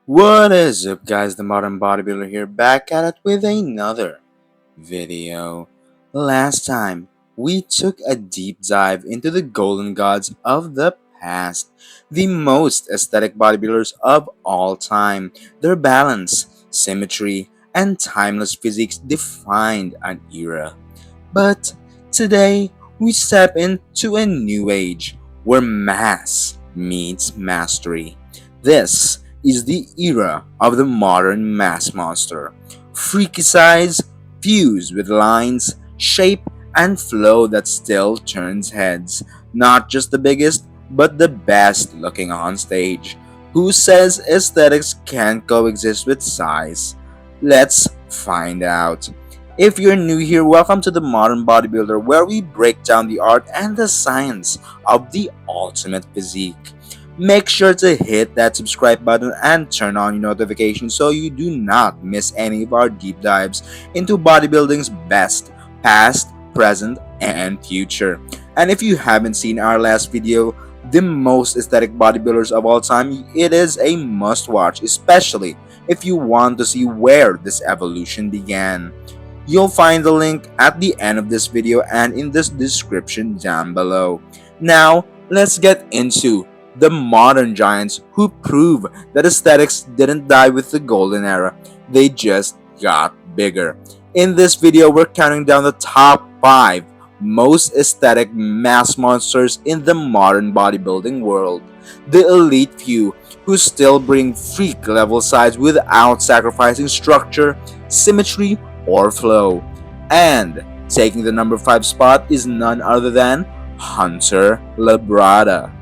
What is up, guys? The Modern Bodybuilder here, back at it with another video. Last time, we took a deep dive into the golden gods of the past, the most aesthetic bodybuilders of all time. Their balance, symmetry, and timeless physiques defined an era. But today, we step into a new age where mass meets mastery. This is the era of the modern mass monster. Freaky size fused with lines, shape, and flow that still turns heads. Not just the biggest, but the best looking on stage. Who says aesthetics can't coexist with size? Let's find out. If you're new here, welcome to the Modern Bodybuilder, where we break down the art and the science of the ultimate physique. Make sure to hit that subscribe button and turn on your notifications so you do not miss any of our deep dives into bodybuilding's best, past, present, and future. And if you haven't seen our last video, the most aesthetic bodybuilders of all time, it is a must watch, especially if you want to see where this evolution began. You'll find the link at the end of this video and in this description down below. Now, let's get into the modern giants who prove that aesthetics didn't die with the golden era, they just got bigger. In this video, we're counting down the top 5 most aesthetic mass monsters in the modern bodybuilding world. The elite few who still bring freak level size without sacrificing structure, symmetry, or flow. And taking the number 5 spot is none other than Hunter Labrada.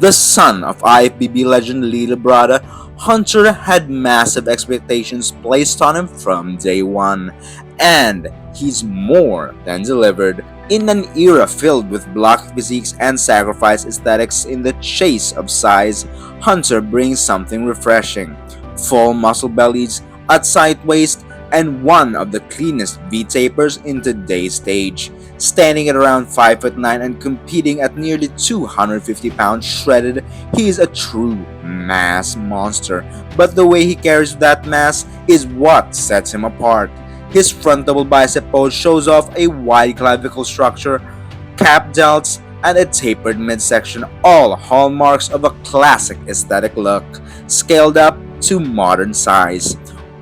The son of IFBB legend Lee Labrada, Hunter had massive expectations placed on him from day one, and he's more than delivered. In an era filled with block physiques and sacrifice aesthetics in the chase of size, Hunter brings something refreshing. Full muscle bellies, a tight waist, and one of the cleanest V-tapers in today's stage. Standing at around 5'9" and competing at nearly 250 pounds shredded, he is a true mass monster. But the way he carries that mass is what sets him apart. His front double bicep pose shows off a wide clavicle structure, cap delts, and a tapered midsection, all hallmarks of a classic aesthetic look, scaled up to modern size.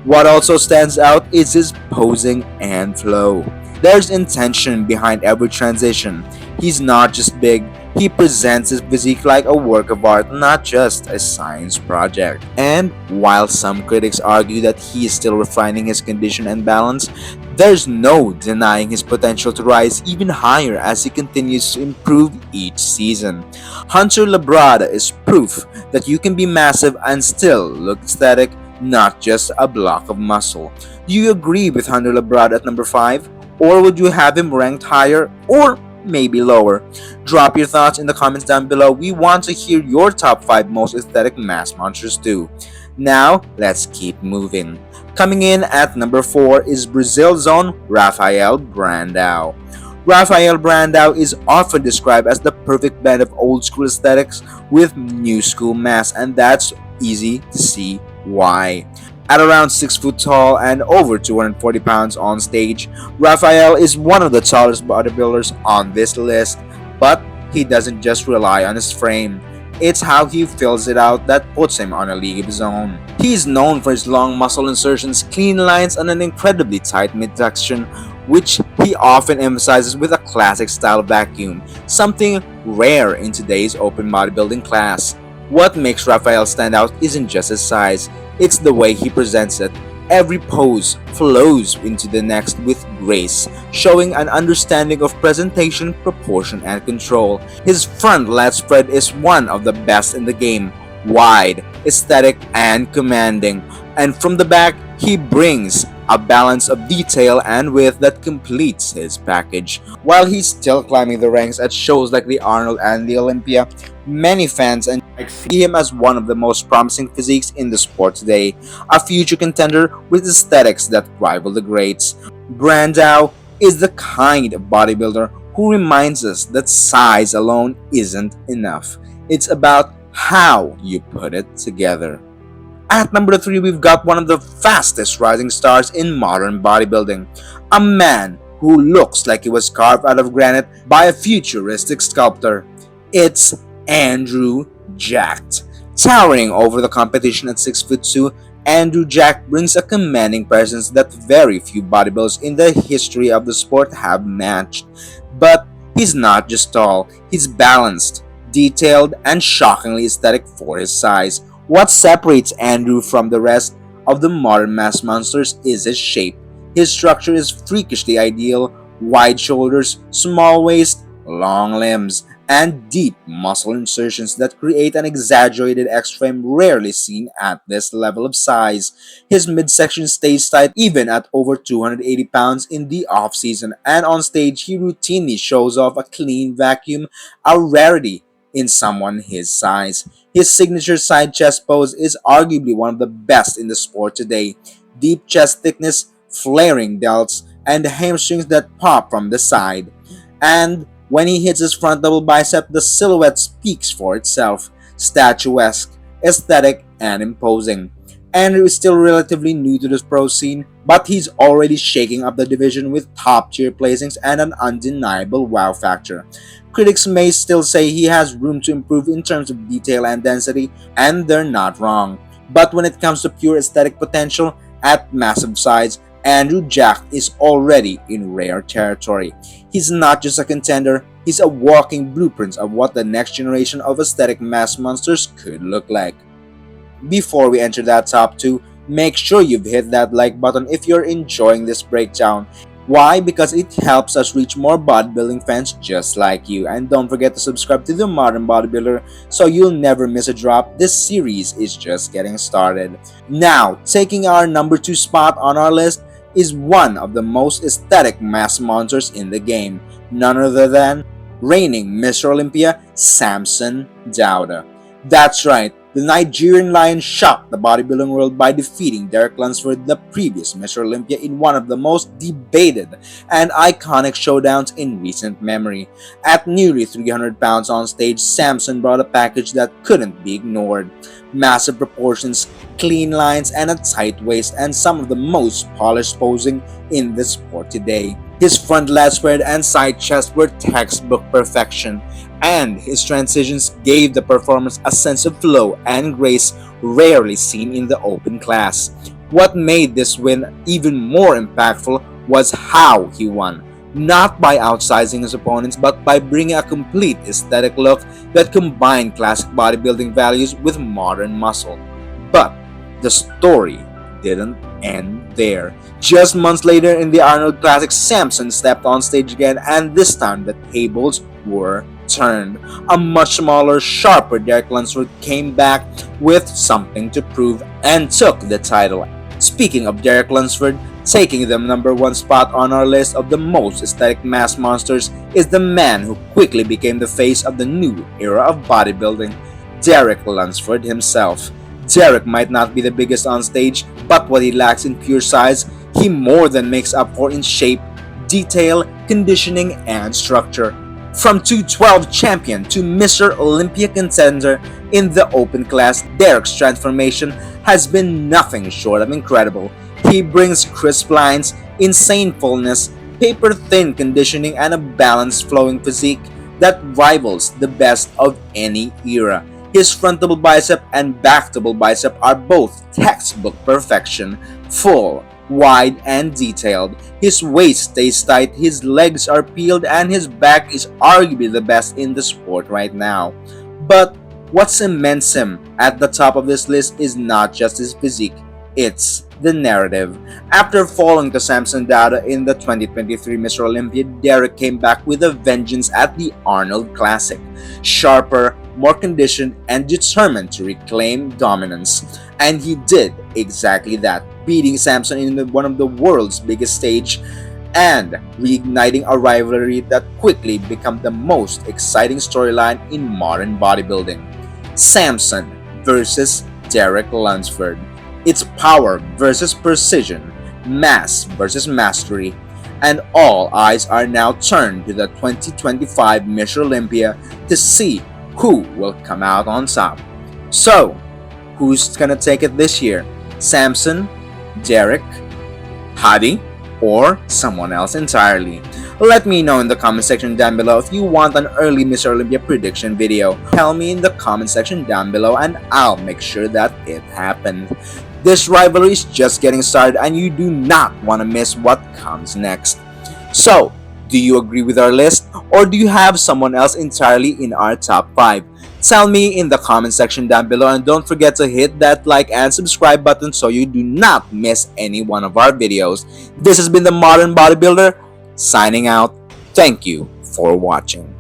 What also stands out is his posing and flow. There's intention behind every transition. He's not just big, he presents his physique like a work of art, not just a science project. And while some critics argue that he is still refining his condition and balance, there's no denying his potential to rise even higher as he continues to improve each season. Hunter Labrada is proof that you can be massive and still look aesthetic, not just a block of muscle. Do you agree with Hunter Labrada at number 5? Or would you have him ranked higher or maybe lower? Drop your thoughts in the comments down below. We want to hear your top 5 most aesthetic mass monsters too. Now, let's keep moving. Coming in at number 4 is Brazil's own Rafael Brandão. Rafael Brandão is often described as the perfect blend of old school aesthetics with new school mass, and that's easy to see why. At around 6 foot tall and over 240 pounds on stage, Rafael is one of the tallest bodybuilders on this list, but he doesn't just rely on his frame. It's how he fills it out that puts him on a league of his own. He is known for his long muscle insertions, clean lines, and an incredibly tight midsection, which he often emphasizes with a classic style vacuum, something rare in today's open bodybuilding class. What makes Rafael stand out isn't just his size, it's the way he presents it. Every pose flows into the next with grace, showing an understanding of presentation, proportion, and control. His front lat spread is one of the best in the game, wide, aesthetic, and commanding. And from the back, he brings a balance of detail and width that completes his package. While he's still climbing the ranks at shows like the Arnold and the Olympia, many fans see him as one of the most promising physiques in the sport today, a future contender with aesthetics that rival the greats. Brandao is the kind of bodybuilder who reminds us that size alone isn't enough. It's about how you put it together. At number 3, we've got one of the fastest rising stars in modern bodybuilding. A man who looks like he was carved out of granite by a futuristic sculptor. It's Andrew Jack. Towering over the competition at 6'2", Andrew Jack brings a commanding presence that very few bodybuilders in the history of the sport have matched. But he's not just tall, he's balanced, detailed, and shockingly aesthetic for his size. What separates Andrew from the rest of the modern mass monsters is his shape. His structure is freakishly ideal: wide shoulders, small waist, long limbs, and deep muscle insertions that create an exaggerated X-frame rarely seen at this level of size. His midsection stays tight even at over 280 pounds in the off-season, and on stage he routinely shows off a clean vacuum, a rarity in someone his size. His signature side chest pose is arguably one of the best in the sport today. Deep chest thickness, flaring delts, and hamstrings that pop from the side. And when he hits his front double bicep, the silhouette speaks for itself: statuesque, aesthetic, and imposing. Andrew is still relatively new to this pro scene, but he's already shaking up the division with top-tier placings and an undeniable wow factor. Critics may still say he has room to improve in terms of detail and density, and they're not wrong. But when it comes to pure aesthetic potential, at massive size, Andrew Jack is already in rare territory. He's not just a contender, he's a walking blueprint of what the next generation of aesthetic mass monsters could look like. Before we enter that top 2, make sure you've hit that like button if you're enjoying this breakdown. Why? Because it helps us reach more bodybuilding fans just like you. And don't forget to subscribe to the Modern Bodybuilder so you'll never miss a drop. This series is just getting started. Now, taking our number 2 spot on our list is one of the most aesthetic mass monsters in the game. None other than reigning Mr. Olympia, Samson Dauda. That's right, the Nigerian Lion shocked the bodybuilding world by defeating Derek Lunsford, the previous Mr. Olympia, in one of the most debated and iconic showdowns in recent memory. At nearly 300 pounds on stage, Samson brought a package that couldn't be ignored. Massive proportions, clean lines, and a tight waist, and some of the most polished posing in the sport today. His front lat spread and side chest were textbook perfection, and his transitions gave the performance a sense of flow and grace rarely seen in the open class. What made this win even more impactful was how he won. Not by outsizing his opponents, but by bringing a complete aesthetic look that combined classic bodybuilding values with modern muscle. But the story didn't end there. Just months later in the Arnold Classic, Samson stepped on stage again, and this time the tables were turned. A much smaller, sharper Derek Lunsford came back with something to prove and took the title. Speaking of Derek Lunsford, taking the number 1 spot on our list of the most aesthetic mass monsters is the man who quickly became the face of the new era of bodybuilding, Derek Lunsford himself. Derek might not be the biggest on stage, but what he lacks in pure size, he more than makes up for in shape, detail, conditioning, and structure. From 212 champion to Mr. Olympia contender in the open class, Derek's transformation has been nothing short of incredible. He brings crisp lines, insane fullness, paper-thin conditioning, and a balanced flowing physique that rivals the best of any era. His front double bicep and back double bicep are both textbook perfection, full, wide, and detailed. His waist stays tight, his legs are peeled, and his back is arguably the best in the sport right now. But what cements him at the top of this list is not just his physique, it's the narrative. After falling to Samson Dauda in the 2023 Mr. Olympia, Derek came back with a vengeance at the Arnold Classic. Sharper, more conditioned, and determined to reclaim dominance. And he did exactly that, beating Samson in one of the world's biggest stage and reigniting a rivalry that quickly became the most exciting storyline in modern bodybuilding. Samson versus Derek Lunsford. It's power versus precision, mass versus mastery, and all eyes are now turned to the 2025 Mr. Olympia to see who will come out on top. So, who's gonna take it this year? Samson, Derek, Hadi, or someone else entirely? Let me know in the comment section down below if you want an early Mr. Olympia prediction video. Tell me in the comment section down below and I'll make sure that it happens. This rivalry is just getting started and you do not want to miss what comes next. So, do you agree with our list or do you have someone else entirely in our top 5? Tell me in the comment section down below and don't forget to hit that like and subscribe button so you do not miss any one of our videos. This has been the Modern Bodybuilder signing out. Thank you for watching.